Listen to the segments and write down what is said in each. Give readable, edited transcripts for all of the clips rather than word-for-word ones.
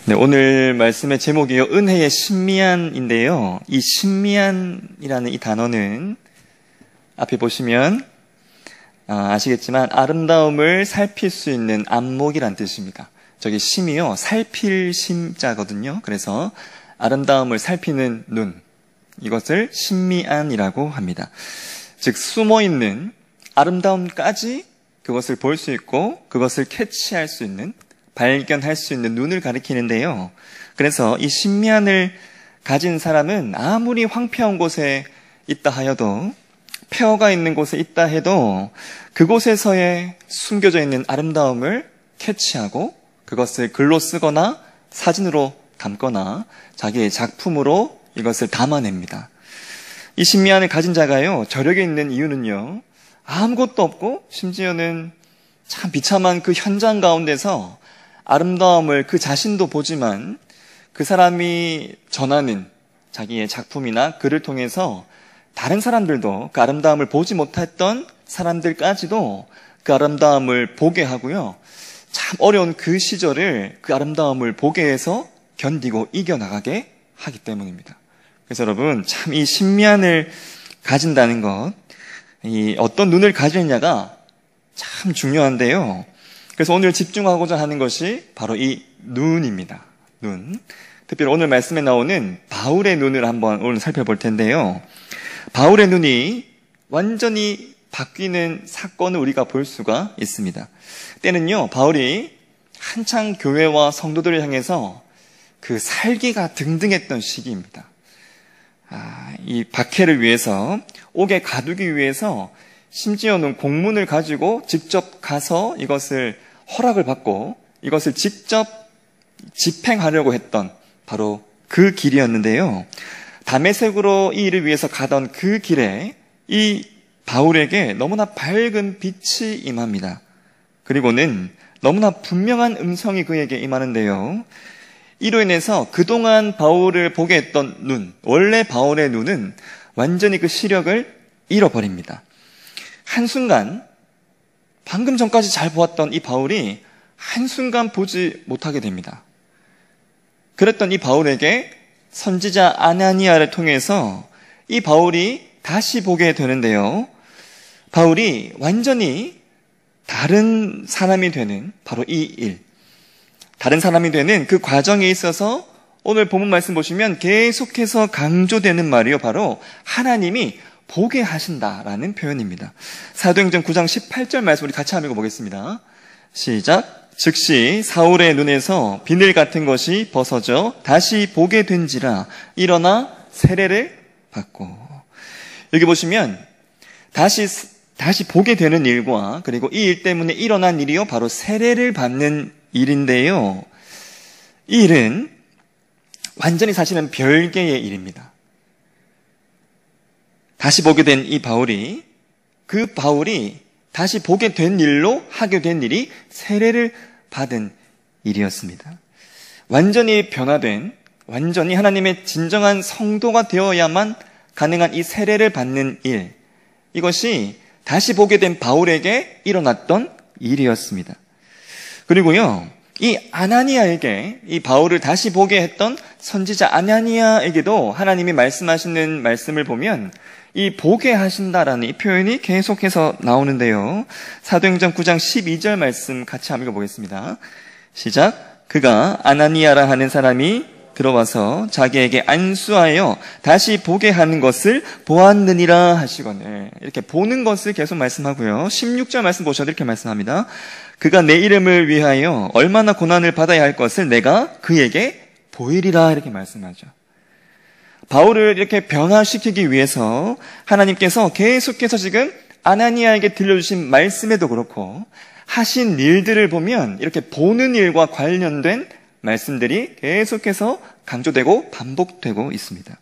네, 오늘 말씀의 제목이요. 은혜의 신미안인데요. 이 신미안이라는 이 단어는 앞에 보시면 아시겠지만 아름다움을 살필 수 있는 안목이란 뜻입니다. 저기 심이요. 살필 심자거든요. 그래서 아름다움을 살피는 눈. 이것을 신미안이라고 합니다. 즉 숨어있는 아름다움까지 그것을 볼 수 있고 그것을 캐치할 수 있는 발견할 수 있는 눈을 가리키는데요. 그래서 이 신미안을 가진 사람은 아무리 황폐한 곳에 있다 하여도 폐허가 있는 곳에 있다 해도 그곳에서의 숨겨져 있는 아름다움을 캐치하고 그것을 글로 쓰거나 사진으로 담거나 자기의 작품으로 이것을 담아냅니다. 이 신미안을 가진 자가요, 저력이 있는 이유는요, 아무것도 없고 심지어는 참 비참한 그 현장 가운데서 아름다움을 그 자신도 보지만 그 사람이 전하는 자기의 작품이나 글을 통해서 다른 사람들도 그 아름다움을 보지 못했던 사람들까지도 그 아름다움을 보게 하고요. 참 어려운 그 시절을 그 아름다움을 보게 해서 견디고 이겨나가게 하기 때문입니다. 그래서 여러분, 참 이 신미안을 가진다는 것, 이 어떤 눈을 가지느냐가 참 중요한데요. 그래서 오늘 집중하고자 하는 것이 바로 이 눈입니다. 눈. 특별히 오늘 말씀에 나오는 바울의 눈을 한번 오늘 살펴볼 텐데요. 바울의 눈이 완전히 바뀌는 사건을 우리가 볼 수가 있습니다. 때는요, 바울이 한창 교회와 성도들을 향해서 그 살기가 등등했던 시기입니다. 이 박해를 위해서, 옥에 가두기 위해서 심지어는 공문을 가지고 직접 가서 이것을 허락을 받고 이것을 직접 집행하려고 했던 바로 그 길이었는데요. 다메섹으로 이 일을 위해서 가던 그 길에 이 바울에게 너무나 밝은 빛이 임합니다. 그리고는 너무나 분명한 음성이 그에게 임하는데요. 이로 인해서 그동안 바울을 보게 했던 눈, 원래 바울의 눈은 완전히 그 시력을 잃어버립니다. 한순간 방금 전까지 잘 보았던 이 바울이 한순간 보지 못하게 됩니다. 그랬던 이 바울에게 선지자 아나니아를 통해서 이 바울이 다시 보게 되는데요. 바울이 완전히 다른 사람이 되는 바로 이 일, 다른 사람이 되는 그 과정에 있어서 오늘 본문 말씀 보시면 계속해서 강조되는 말이요, 바로 하나님이 보게 하신다라는 표현입니다. 사도행전 9장 18절 말씀 우리 같이 한번 읽어보겠습니다. 시작. 즉시 사울의 눈에서 비늘 같은 것이 벗어져 다시 보게 된지라 일어나 세례를 받고. 여기 보시면 다시 보게 되는 일과 그리고 이 일 때문에 일어난 일이요, 바로 세례를 받는 일인데요. 이 일은 완전히 사실은 별개의 일입니다. 다시 보게 된 이 바울이, 그 바울이 다시 보게 된 일로 하게 된 일이 세례를 받은 일이었습니다. 완전히 변화된, 완전히 하나님의 진정한 성도가 되어야만 가능한 이 세례를 받는 일, 이것이 다시 보게 된 바울에게 일어났던 일이었습니다. 그리고요, 이 아나니아에게, 이 바울을 다시 보게 했던 선지자 아나니아에게도 하나님이 말씀하시는 말씀을 보면 이 보게 하신다라는 이 표현이 계속해서 나오는데요. 사도행전 9장 12절 말씀 같이 한번 읽어보겠습니다. 시작. 그가 아나니아라 하는 사람이 들어와서 자기에게 안수하여 다시 보게 하는 것을 보았느니라 하시거늘. 이렇게 보는 것을 계속 말씀하고요. 16절 말씀 보셔도 이렇게 말씀합니다. 그가 내 이름을 위하여 얼마나 고난을 받아야 할 것을 내가 그에게 보이리라, 이렇게 말씀하죠. 바울을 이렇게 변화시키기 위해서 하나님께서 계속해서 지금 아나니아에게 들려주신 말씀에도 그렇고 하신 일들을 보면 이렇게 보는 일과 관련된 말씀들이 계속해서 강조되고 반복되고 있습니다.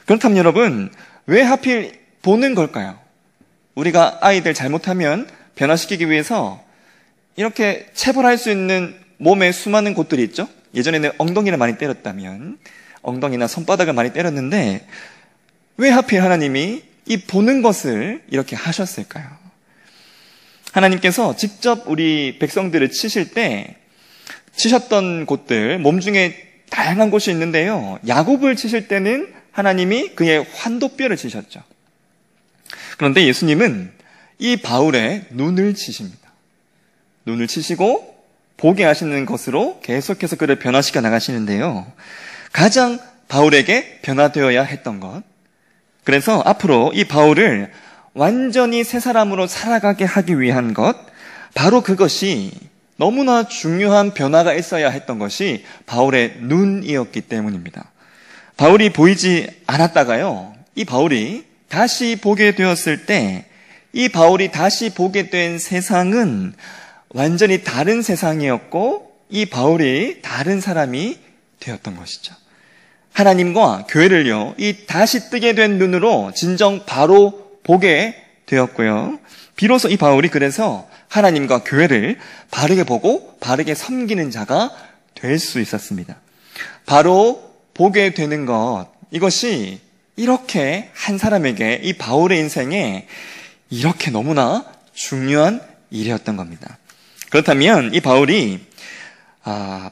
그렇다면 여러분, 왜 하필 보는 걸까요? 우리가 아이들 잘못하면 변화시키기 위해서 이렇게 체벌할 수 있는 몸의 수많은 곳들이 있죠? 예전에는 엉덩이를 많이 때렸다면 엉덩이나 손바닥을 많이 때렸는데 왜 하필 하나님이 이 보는 것을 이렇게 하셨을까요? 하나님께서 직접 우리 백성들을 치실 때 치셨던 곳들, 몸 중에 다양한 곳이 있는데요. 야곱을 치실 때는 하나님이 그의 환도뼈를 치셨죠. 그런데 예수님은 이 바울의 눈을 치십니다. 눈을 치시고 보게 하시는 것으로 계속해서 그를 변화시켜 나가시는데요. 가장 바울에게 변화되어야 했던 것, 그래서 앞으로 이 바울을 완전히 새 사람으로 살아가게 하기 위한 것, 바로 그것이 너무나 중요한 변화가 있어야 했던 것이 바울의 눈이었기 때문입니다. 바울이 보이지 않았다가요, 이 바울이 다시 보게 되었을 때 이 바울이 다시 보게 된 세상은 완전히 다른 세상이었고 이 바울이 다른 사람이 되었던 것이죠. 하나님과 교회를요, 이 다시 뜨게 된 눈으로 진정 바로 보게 되었고요. 비로소 이 바울이 그래서 하나님과 교회를 바르게 보고 바르게 섬기는 자가 될 수 있었습니다. 바로 보게 되는 것, 이것이 이렇게 한 사람에게 이 바울의 인생에 이렇게 너무나 중요한 일이었던 겁니다. 그렇다면 이 바울이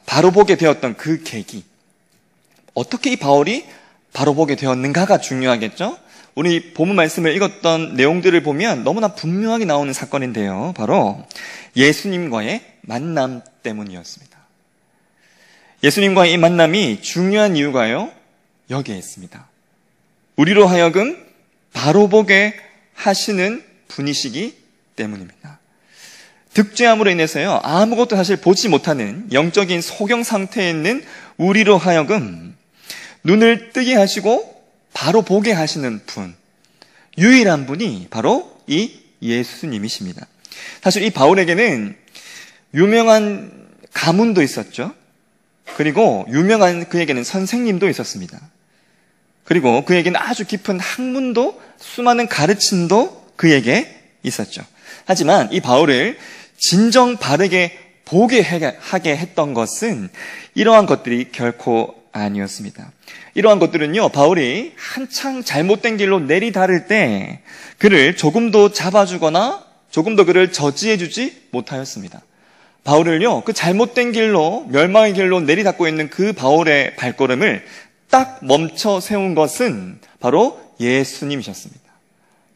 바로 보게 되었던 그 계기, 어떻게 이 바울이 바로 보게 되었는가가 중요하겠죠? 우리 본문 말씀을 읽었던 내용들을 보면 너무나 분명하게 나오는 사건인데요. 바로 예수님과의 만남 때문이었습니다. 예수님과의 이 만남이 중요한 이유가요, 여기에 있습니다. 우리로 하여금 바로 보게 하시는 분이시기 때문입니다. 득죄함으로 인해서요, 아무것도 사실 보지 못하는 영적인 소경 상태에 있는 우리로 하여금 눈을 뜨게 하시고 바로 보게 하시는 분, 유일한 분이 바로 이 예수님이십니다. 사실 이 바울에게는 유명한 가문도 있었죠. 그리고 유명한 그에게는 선생님도 있었습니다. 그리고 그에게는 아주 깊은 학문도, 수많은 가르침도 그에게 있었죠. 하지만 이 바울을 진정 바르게 보게 하게 했던 것은 이러한 것들이 결코 아니었습니다. 이러한 것들은요, 바울이 한창 잘못된 길로 내리다를 때 그를 조금도 잡아주거나 조금도 그를 저지해주지 못하였습니다. 바울을요, 그 잘못된 길로, 멸망의 길로 내리닫고 있는 그 바울의 발걸음을 딱 멈춰 세운 것은 바로 예수님이셨습니다.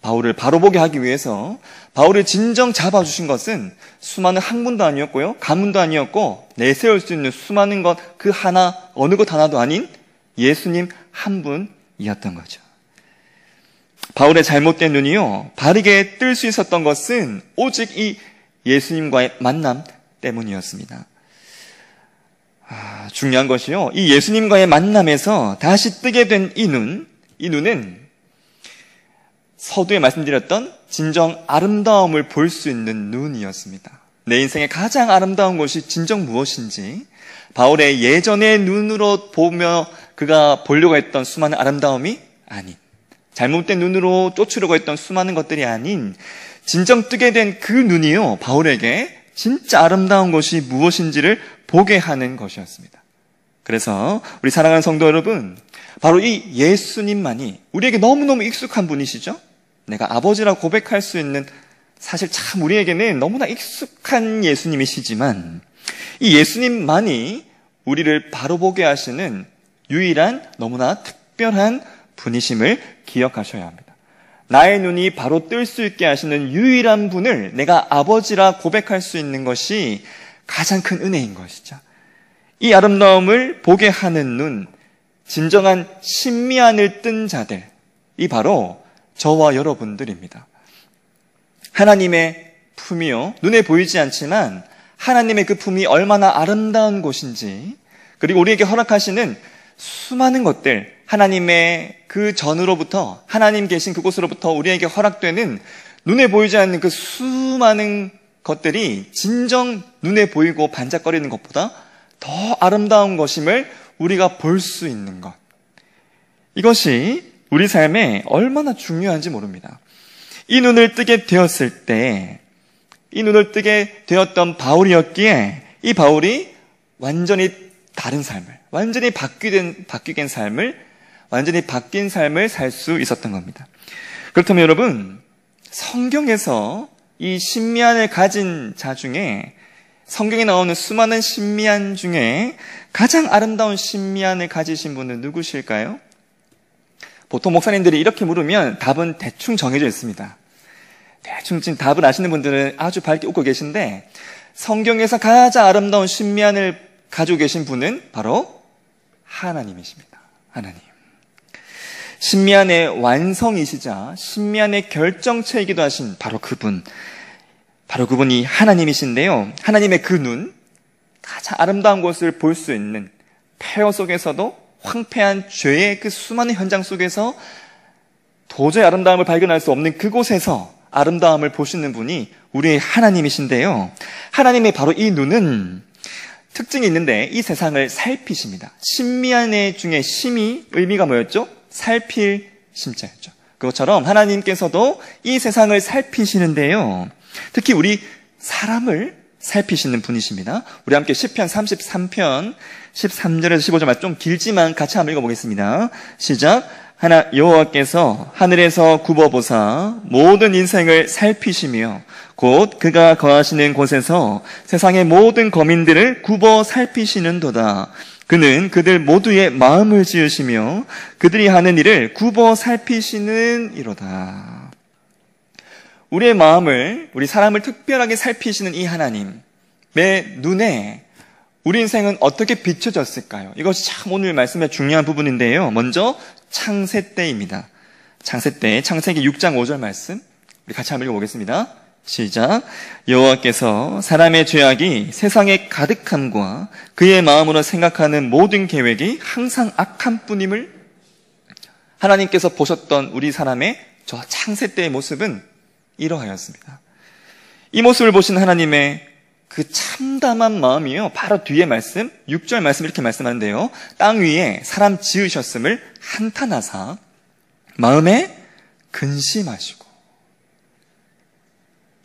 바울을 바로 보게 하기 위해서 바울을 진정 잡아주신 것은 수많은 학문도 아니었고요, 가문도 아니었고, 내세울 수 있는 수많은 것 그 하나, 어느 것 하나도 아닌 예수님 한 분이었던 거죠. 바울의 잘못된 눈이요, 바르게 뜰 수 있었던 것은 오직 이 예수님과의 만남 때문이었습니다. 중요한 것이요, 이 예수님과의 만남에서 다시 뜨게 된 이 눈은 서두에 말씀드렸던 진정 아름다움을 볼 수 있는 눈이었습니다. 내 인생의 가장 아름다운 것이 진정 무엇인지, 바울의 예전의 눈으로 보며 그가 보려고 했던 수많은 아름다움이 아닌, 잘못된 눈으로 쫓으려고 했던 수많은 것들이 아닌, 진정 뜨게 된 그 눈이요, 바울에게 진짜 아름다운 것이 무엇인지를 보게 하는 것이었습니다. 그래서 우리 사랑하는 성도 여러분, 바로 이 예수님만이 우리에게 너무너무 익숙한 분이시죠? 내가 아버지라고 고백할 수 있는, 사실 참 우리에게는 너무나 익숙한 예수님이시지만 이 예수님만이 우리를 바로 보게 하시는 유일한 너무나 특별한 분이심을 기억하셔야 합니다. 나의 눈이 바로 뜰 수 있게 하시는 유일한 분을 내가 아버지라 고백할 수 있는 것이 가장 큰 은혜인 것이죠. 이 아름다움을 보게 하는 눈, 진정한 신미안을 뜬 자들, 이 바로 저와 여러분들입니다. 하나님의 품이요, 눈에 보이지 않지만 하나님의 그 품이 얼마나 아름다운 곳인지, 그리고 우리에게 허락하시는 수많은 것들, 하나님의 그 전으로부터, 하나님 계신 그곳으로부터 우리에게 허락되는 눈에 보이지 않는 그 수많은 것들이 진정 눈에 보이고 반짝거리는 것보다 더 아름다운 것임을 우리가 볼 수 있는 것, 이것이 우리 삶에 얼마나 중요한지 모릅니다. 이 눈을 뜨게 되었을 때, 이 눈을 뜨게 되었던 바울이었기에 이 바울이 완전히 다른 삶을, 완전히 바뀐 삶을 살 수 있었던 겁니다. 그렇다면 여러분, 성경에서 이 신미안을 가진 자 중에 성경에 나오는 수많은 신미안 중에 가장 아름다운 신미안을 가지신 분은 누구실까요? 보통 목사님들이 이렇게 물으면 답은 대충 정해져 있습니다. 대충 지금 답을 아시는 분들은 아주 밝게 웃고 계신데, 성경에서 가장 아름다운 신미안을 가지고 계신 분은 바로 하나님이십니다. 하나님. 신미안의 완성이시자 신미안의 결정체이기도 하신 바로 그분이 하나님이신데요. 하나님의 그 눈, 가장 아름다운 것을 볼 수 있는 폐허 속에서도 황폐한 죄의 그 수많은 현장 속에서 도저히 아름다움을 발견할 수 없는 그곳에서 아름다움을 보시는 분이 우리의 하나님이신데요. 하나님의 바로 이 눈은 특징이 있는데 이 세상을 살피십니다. 신미안의 중에 심이 의미가 뭐였죠? 살필 심자였죠. 그것처럼 하나님께서도 이 세상을 살피시는데요. 특히 우리 사람을 살피시는 분이십니다. 우리 함께 시편 33편 13절에서 15절 말씀 좀 길지만 같이 한번 읽어보겠습니다. 시작. 여호와께서 하늘에서 굽어보사 모든 인생을 살피시며 곧 그가 거하시는 곳에서 세상의 모든 거민들을 굽어 살피시는도다. 그는 그들 모두의 마음을 지으시며 그들이 하는 일을 굽어 살피시는 이로다. 우리의 마음을, 우리 사람을 특별하게 살피시는 이 하나님의 눈에 우리 인생은 어떻게 비춰졌을까요? 이것이 참 오늘 말씀의 중요한 부분인데요. 먼저 창세 때입니다. 창세 때, 창세기 6장 5절 말씀 우리 같이 한번 읽어보겠습니다. 시작. 여호와께서 사람의 죄악이 세상에 가득함과 그의 마음으로 생각하는 모든 계획이 항상 악한 뿐임을, 하나님께서 보셨던 우리 사람의 저 창세 때의 모습은 이러하였습니다. 이 모습을 보신 하나님의 그 참담한 마음이요, 바로 뒤에 말씀 6절 말씀 이렇게 말씀하는데요. 땅 위에 사람 지으셨음을 한탄하사 마음에 근심하시고.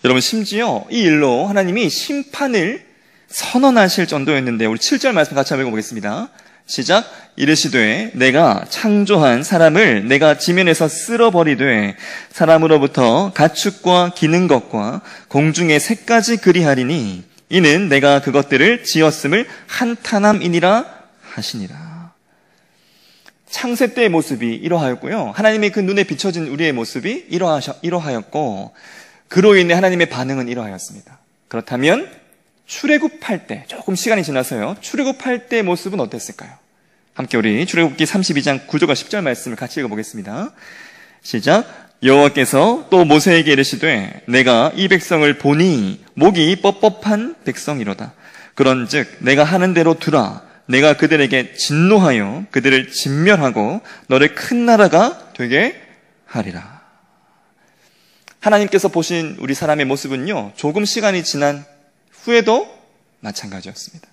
여러분, 심지어 이 일로 하나님이 심판을 선언하실 정도였는데, 우리 7절 말씀 같이 한번 읽어보겠습니다. 시작. 이르시되 내가 창조한 사람을 내가 지면에서 쓸어버리되 사람으로부터 가축과 기는 것과 공중의 새까지 그리하리니 이는 내가 그것들을 지었음을 한탄함이니라 하시니라. 창세 때의 모습이 이러하였고요, 하나님의 그 눈에 비춰진 우리의 모습이 이러하였고, 그로 인해 하나님의 반응은 이러하였습니다. 그렇다면 출애굽할 때, 조금 시간이 지나서요, 출애굽할 때의 모습은 어땠을까요? 함께 우리 출애굽기 32장 9절과 10절 말씀을 같이 읽어보겠습니다. 시작. 여호와께서 또 모세에게 이르시되 내가 이 백성을 보니 목이 뻣뻣한 백성이로다. 그런즉 내가 하는 대로 두라. 내가 그들에게 진노하여 그들을 진멸하고 너를 큰 나라가 되게 하리라. 하나님께서 보신 우리 사람의 모습은요, 조금 시간이 지난 후에도 마찬가지였습니다.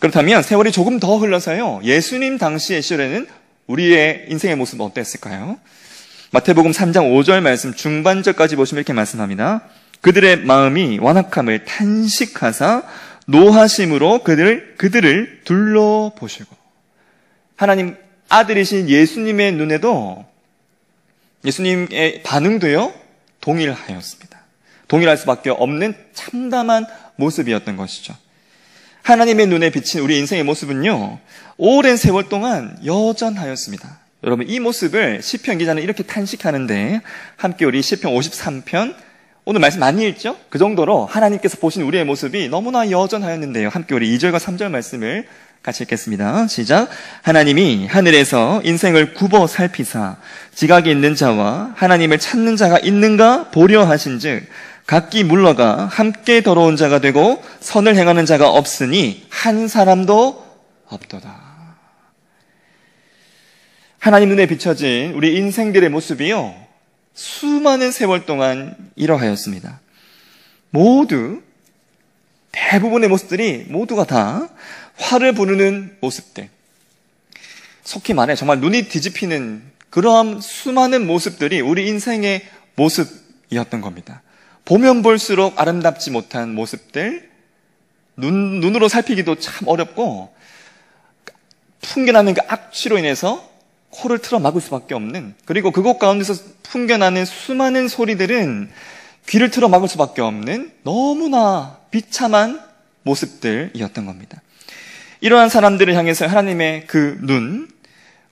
그렇다면 세월이 조금 더 흘러서요, 예수님 당시의 시절에는 우리의 인생의 모습은 어땠을까요? 마태복음 3장 5절 말씀 중반절까지 보시면 이렇게 말씀합니다. 그들의 마음이 완악함을 탄식하사 노하심으로 그들을 둘러보시고. 하나님 아들이신 예수님의 눈에도 예수님의 반응도요, 동일하였습니다. 동일할 수밖에 없는 참담한 모습이었던 것이죠. 하나님의 눈에 비친 우리 인생의 모습은요, 오랜 세월 동안 여전하였습니다. 여러분, 이 모습을 시편 기자는 이렇게 탄식하는데, 함께 우리 시편 53편, 오늘 말씀 많이 읽죠? 그 정도로 하나님께서 보신 우리의 모습이 너무나 여전하였는데요. 함께 우리 2절과 3절 말씀을 같이 읽겠습니다. 시작. 하나님이 하늘에서 인생을 굽어 살피사 지각이 있는 자와 하나님을 찾는 자가 있는가 보려 하신즉 각기 물러가 함께 더러운 자가 되고 선을 행하는 자가 없으니 한 사람도 없도다. 하나님 눈에 비춰진 우리 인생들의 모습이요, 수많은 세월 동안 이러하였습니다. 대부분의 모습들이 모두가 다 화를 부르는 모습들, 속히 말해 정말 눈이 뒤집히는 그러한 수많은 모습들이 우리 인생의 모습이었던 겁니다. 보면 볼수록 아름답지 못한 모습들, 눈으로 살피기도 참 어렵고, 풍겨나는 그 악취로 인해서 코를 틀어 막을 수밖에 없는, 그리고 그곳 가운데서 풍겨나는 수많은 소리들은 귀를 틀어 막을 수밖에 없는 너무나 비참한 모습들이었던 겁니다. 이러한 사람들을 향해서 하나님의 그 눈,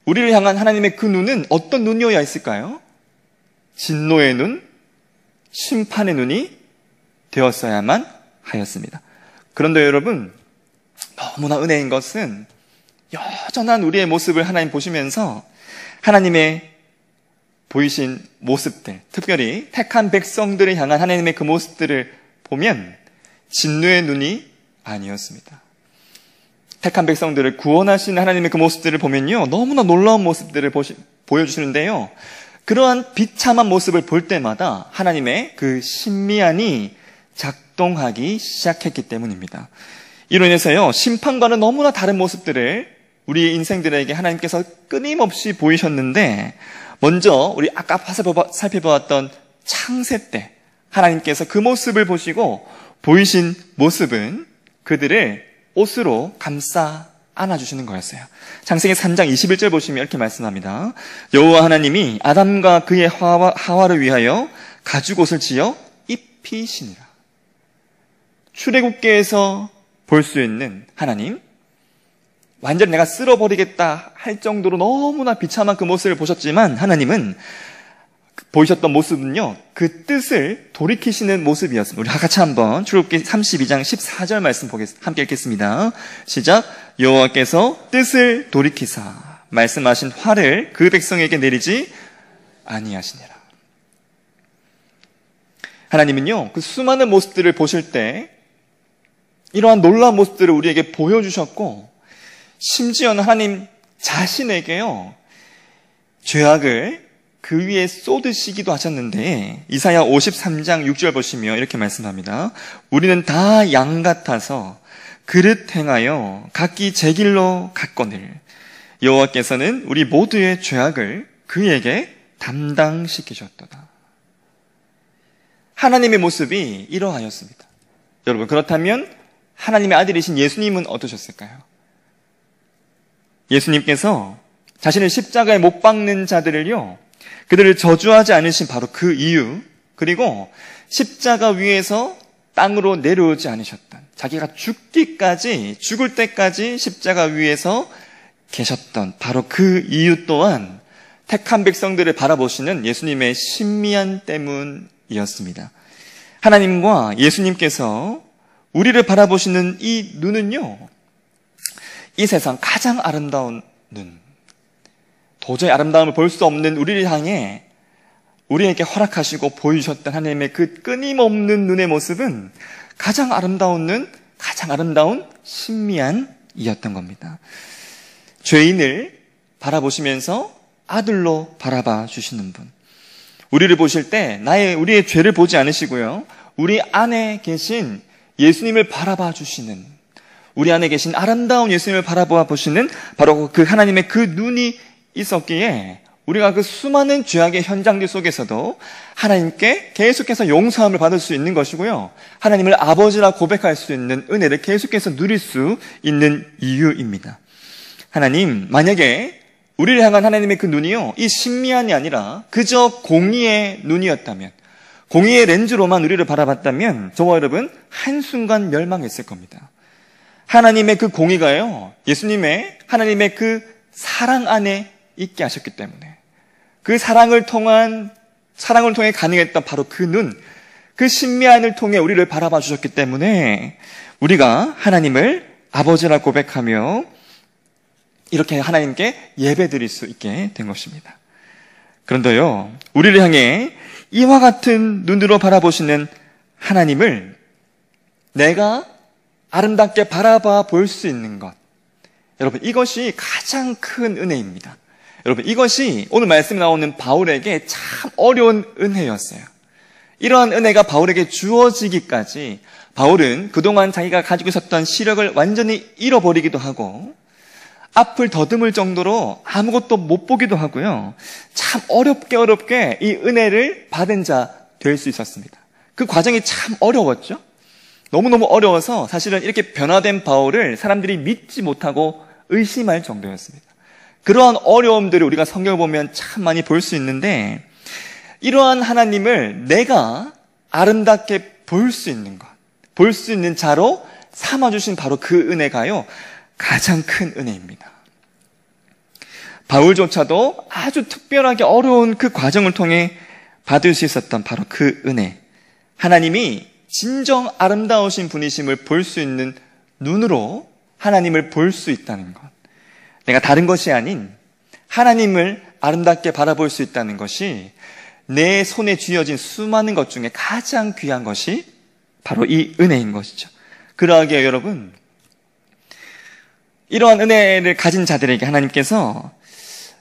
우리를 향한 하나님의 그 눈은 어떤 눈이어야 했을까요? 진노의 눈, 심판의 눈이 되었어야만 하였습니다. 그런데 여러분, 너무나 은혜인 것은 여전한 우리의 모습을 하나님 보시면서 하나님의 보이신 모습들, 특별히 택한 백성들을 향한 하나님의 그 모습들을 보면 진노의 눈이 아니었습니다. 택한 백성들을 구원하시는 하나님의 그 모습들을 보면요, 너무나 놀라운 모습들을 보여주시는데요, 그러한 비참한 모습을 볼 때마다 하나님의 그 신미안이 작동하기 시작했기 때문입니다. 이로 인해서요, 심판과는 너무나 다른 모습들을 우리 인생들에게 하나님께서 끊임없이 보이셨는데, 먼저 우리 아까 살펴보았던 창세 때 하나님께서 그 모습을 보시고 보이신 모습은 그들을 옷으로 감싸 안아주시는 거였어요. 창세기 3장 21절 보시면 이렇게 말씀합니다. 여호와 하나님이 아담과 그의 하와를 위하여 가죽옷을 지어 입히시니라. 출애굽기에서 볼 수 있는 하나님, 완전히 내가 쓸어버리겠다 할 정도로 너무나 비참한 그 모습을 보셨지만 하나님은 보이셨던 모습은요, 그 뜻을 돌이키시는 모습이었습니다. 우리 같이 한번 출애굽기 32장 14절 말씀 함께 읽겠습니다. 시작. 여호와께서 뜻을 돌이키사 말씀하신 화를 그 백성에게 내리지 아니하시니라. 하나님은요, 그 수많은 모습들을 보실 때 이러한 놀라운 모습들을 우리에게 보여주셨고, 심지어는 하나님 자신에게요, 죄악을 그 위에 쏟으시기도 하셨는데, 이사야 53장 6절 보시면 이렇게 말씀합니다. 우리는 다 양 같아서 그릇 행하여 각기 제 길로 갔거늘 여호와께서는 우리 모두의 죄악을 그에게 담당시키셨도다. 하나님의 모습이 이러하였습니다. 여러분, 그렇다면 하나님의 아들이신 예수님은 어떠셨을까요? 예수님께서 자신을 십자가에 못 박는 자들을요, 그들을 저주하지 않으신 바로 그 이유, 그리고 십자가 위에서 땅으로 내려오지 않으셨던, 자기가 죽을 때까지 십자가 위에서 계셨던 바로 그 이유 또한 택한 백성들을 바라보시는 예수님의 신미안 때문이었습니다. 하나님과 예수님께서 우리를 바라보시는 이 눈은요, 이 세상 가장 아름다운 눈, 도저히 아름다움을 볼 수 없는 우리를 향해 우리에게 허락하시고 보이셨던 하나님의 그 끊임없는 눈의 모습은 가장 아름다운 눈, 가장 아름다운 신미안이었던 겁니다. 죄인을 바라보시면서 아들로 바라봐 주시는 분, 우리를 보실 때 우리의 죄를 보지 않으시고요, 우리 안에 계신 예수님을 바라봐 주시는, 우리 안에 계신 아름다운 예수님을 바라보아 보시는 바로 그 하나님의 그 눈이 있었기에 우리가 그 수많은 죄악의 현장들 속에서도 하나님께 계속해서 용서함을 받을 수 있는 것이고요, 하나님을 아버지라 고백할 수 있는 은혜를 계속해서 누릴 수 있는 이유입니다. 하나님, 만약에 우리를 향한 하나님의 그 눈이요, 이 신미안이 아니라 그저 공의의 눈이었다면, 공의의 렌즈로만 우리를 바라봤다면 저와 여러분 한순간 멸망했을 겁니다. 하나님의 그 공의가요, 하나님의 그 사랑 안에 있게 하셨기 때문에, 그 사랑을 통해 가능했던 바로 그 눈, 그 신미안을 통해 우리를 바라봐 주셨기 때문에 우리가 하나님을 아버지라 고백하며 이렇게 하나님께 예배드릴 수 있게 된 것입니다. 그런데요, 우리를 향해 이와 같은 눈으로 바라보시는 하나님을 내가 아름답게 바라봐 볼 수 있는 것, 여러분, 이것이 가장 큰 은혜입니다. 여러분, 이것이 오늘 말씀에 나오는 바울에게 참 어려운 은혜였어요. 이러한 은혜가 바울에게 주어지기까지 바울은 그동안 자기가 가지고 있었던 시력을 완전히 잃어버리기도 하고 앞을 더듬을 정도로 아무것도 못 보기도 하고요, 참 어렵게 이 은혜를 받은 자 될 수 있었습니다. 그 과정이 참 어려웠죠. 너무너무 어려워서 사실은 이렇게 변화된 바울을 사람들이 믿지 못하고 의심할 정도였습니다. 그러한 어려움들을 우리가 성경을 보면 참 많이 볼 수 있는데, 이러한 하나님을 내가 아름답게 볼 수 있는 것, 볼 수 있는 자로 삼아주신 바로 그 은혜가요, 가장 큰 은혜입니다. 바울조차도 아주 특별하게 어려운 그 과정을 통해 받을 수 있었던 바로 그 은혜. 하나님이 진정 아름다우신 분이심을 볼 수 있는 눈으로 하나님을 볼 수 있다는 것. 내가 다른 것이 아닌 하나님을 아름답게 바라볼 수 있다는 것이 내 손에 쥐어진 수많은 것 중에 가장 귀한 것이 바로 이 은혜인 것이죠. 그러하기에 여러분, 이러한 은혜를 가진 자들에게 하나님께서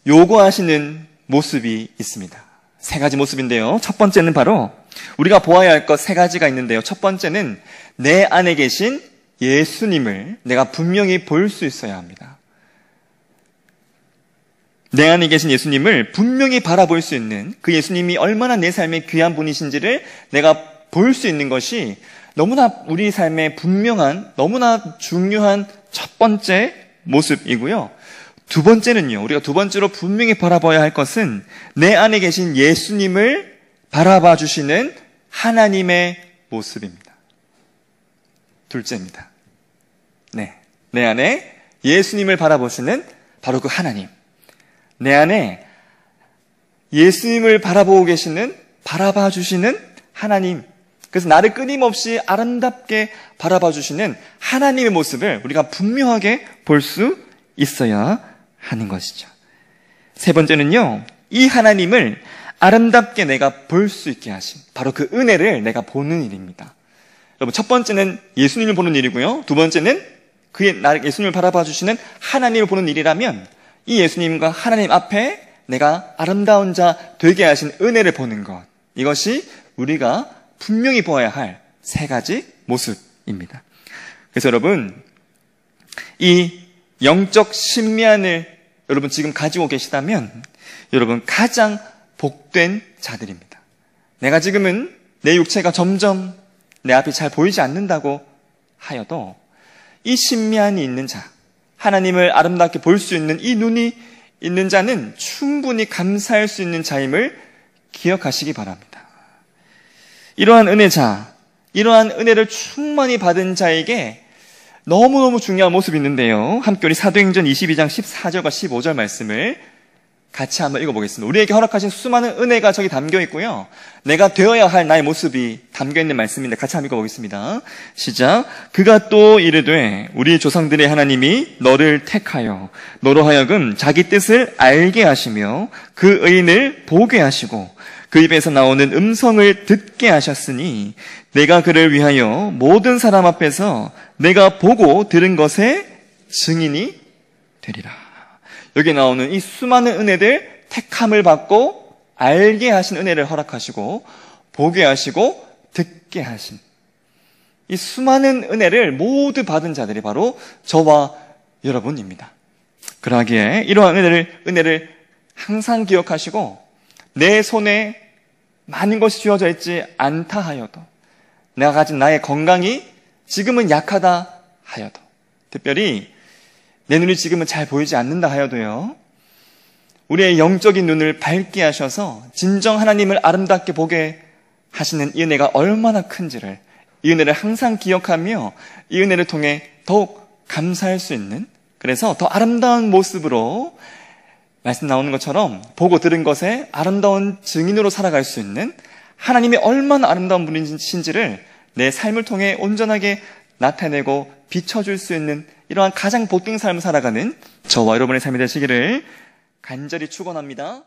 요구하시는 모습이 있습니다. 세 가지 모습인데요. 첫 번째는 바로 우리가 보아야 할 것 세 가지가 있는데요. 첫 번째는 내 안에 계신 예수님을 내가 분명히 볼 수 있어야 합니다. 내 안에 계신 예수님을 분명히 바라볼 수 있는, 그 예수님이 얼마나 내 삶에 귀한 분이신지를 내가 볼 수 있는 것이 너무나 우리 삶에 분명한, 너무나 중요한 첫 번째 모습이고요. 두 번째는요, 우리가 두 번째로 분명히 바라봐야 할 것은 내 안에 계신 예수님을 바라봐 주시는 하나님의 모습입니다. 둘째입니다. 내 안에 예수님을 바라보시는 바로 그 하나님. 내 안에 예수님을 바라보고 계시는, 바라봐 주시는 하나님. 그래서 나를 끊임없이 아름답게 바라봐 주시는 하나님의 모습을 우리가 분명하게 볼 수 있어야 하는 것이죠. 세 번째는요, 이 하나님을 아름답게 내가 볼 수 있게 하신 바로 그 은혜를 내가 보는 일입니다. 여러분, 첫 번째는 예수님을 보는 일이고요. 두 번째는 예수님을 바라봐 주시는 하나님을 보는 일이라면 이 예수님과 하나님 앞에 내가 아름다운 자 되게 하신 은혜를 보는 것, 이것이 우리가 분명히 보아야 할 세 가지 모습입니다. 그래서 여러분, 이 영적 신미안을 여러분 지금 가지고 계시다면 여러분 가장 복된 자들입니다. 내가 지금은 내 육체가 점점 내 앞이 잘 보이지 않는다고 하여도 이 신미안이 있는 자, 하나님을 아름답게 볼 수 있는 이 눈이 있는 자는 충분히 감사할 수 있는 자임을 기억하시기 바랍니다. 이러한 은혜자, 이러한 은혜를 충만히 받은 자에게 너무너무 중요한 모습이 있는데요. 함께 우리 사도행전 22장 14절과 15절 말씀을 같이 한번 읽어보겠습니다. 우리에게 허락하신 수많은 은혜가 저기 담겨 있고요. 내가 되어야 할 나의 모습이 담겨 있는 말씀인데 같이 한번 읽어보겠습니다. 시작. 그가 또 이르되 우리 조상들의 하나님이 너를 택하여 너로 하여금 자기 뜻을 알게 하시며 그 의인을 보게 하시고 그 입에서 나오는 음성을 듣게 하셨으니 내가 그를 위하여 모든 사람 앞에서 내가 보고 들은 것의 증인이 되리라. 여기 나오는 이 수많은 은혜들, 택함을 받고 알게 하신 은혜를 허락하시고 보게 하시고 듣게 하신 이 수많은 은혜를 모두 받은 자들이 바로 저와 여러분입니다. 그러기에 이러한 은혜를 항상 기억하시고 내 손에 많은 것이 쥐어져 있지 않다 하여도, 내가 가진 나의 건강이 지금은 약하다 하여도, 특별히 내 눈이 지금은 잘 보이지 않는다 하여도요, 우리의 영적인 눈을 밝게 하셔서 진정 하나님을 아름답게 보게 하시는 이 은혜가 얼마나 큰지를, 이 은혜를 항상 기억하며 이 은혜를 통해 더욱 감사할 수 있는, 그래서 더 아름다운 모습으로 말씀 나오는 것처럼 보고 들은 것에 아름다운 증인으로 살아갈 수 있는, 하나님이 얼마나 아름다운 분이신지를 내 삶을 통해 온전하게 나타내고 비춰줄 수 있는 이러한 가장 복된 삶을 살아가는 저와 여러분의 삶이 되시기를 간절히 축원합니다.